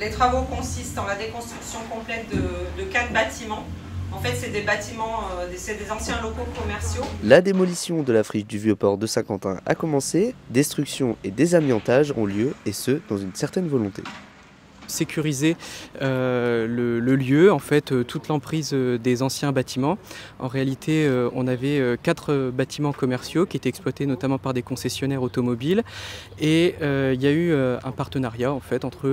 Les travaux consistent en la déconstruction complète de 4 bâtiments. En fait, c'est des bâtiments, c'est des anciens locaux commerciaux. La démolition de la friche du Vieux-Port de Saint-Quentin a commencé, destruction et désamiantage ont lieu, et ce, dans une certaine volonté. Sécuriser le lieu, en fait, toute l'emprise des anciens bâtiments. En réalité, on avait 4 bâtiments commerciaux qui étaient exploités notamment par des concessionnaires automobiles, et il y a eu un partenariat en fait entre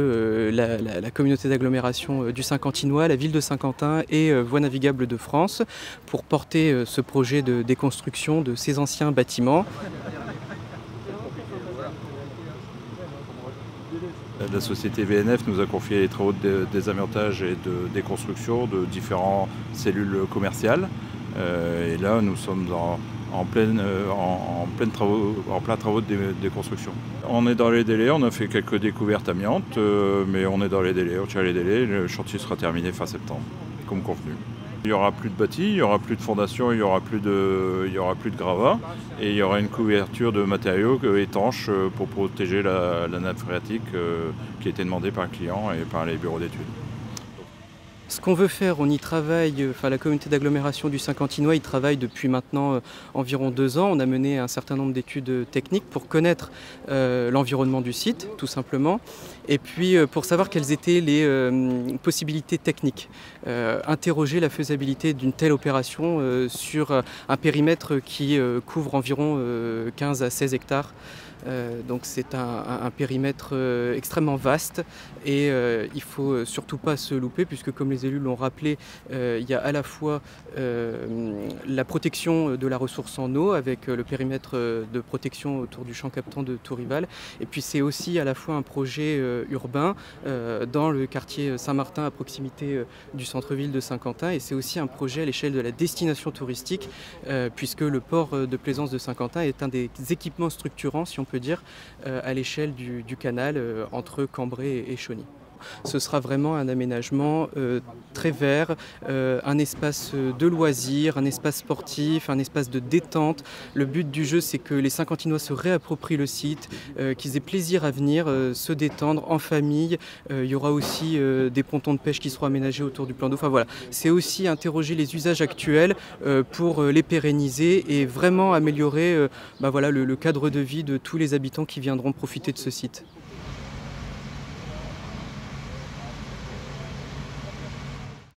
la communauté d'agglomération du Saint-Quentinois, la ville de Saint-Quentin et Voies navigables de France pour porter ce projet de déconstruction de ces anciens bâtiments. La société VNF nous a confié les travaux de désamiantage et de déconstruction de différentes cellules commerciales. Et là, nous sommes en plein travaux de déconstruction. On est dans les délais, on a fait quelques découvertes amiantes, mais on est dans les délais, on tient les délais. Le chantier sera terminé fin septembre, comme convenu. Il n'y aura plus de bâti, il n'y aura plus de fondation, il n'y aura plus de gravat, et il y aura une couverture de matériaux étanches pour protéger la nappe phréatique qui a été demandée par le client et par les bureaux d'études. Ce qu'on veut faire, on y travaille, la communauté d'agglomération du Saint-Quentinois y travaille depuis maintenant environ 2 ans. On a mené un certain nombre d'études techniques pour connaître l'environnement du site, tout simplement, et puis pour savoir quelles étaient les possibilités techniques. Interroger la faisabilité d'une telle opération sur un périmètre qui couvre environ 15 à 16 hectares. Donc c'est un périmètre extrêmement vaste, et il ne faut surtout pas se louper, puisque comme les élus l'ont rappelé, il y a à la fois la protection de la ressource en eau avec le périmètre de protection autour du champ captant de Tourival, et puis c'est aussi à la fois un projet urbain dans le quartier Saint-Martin à proximité du centre-ville de Saint-Quentin, et c'est aussi un projet à l'échelle de la destination touristique, puisque le port de plaisance de Saint-Quentin est un des équipements structurants, si on peut dire, à l'échelle du canal entre Cambrai et Chauny. Ce sera vraiment un aménagement très vert, un espace de loisirs, un espace sportif, un espace de détente. Le but du jeu, c'est que les Saint-Quentinois se réapproprient le site, qu'ils aient plaisir à venir se détendre en famille. Il y aura aussi des pontons de pêche qui seront aménagés autour du plan d'eau. Enfin voilà, c'est aussi interroger les usages actuels pour les pérenniser et vraiment améliorer le cadre de vie de tous les habitants qui viendront profiter de ce site.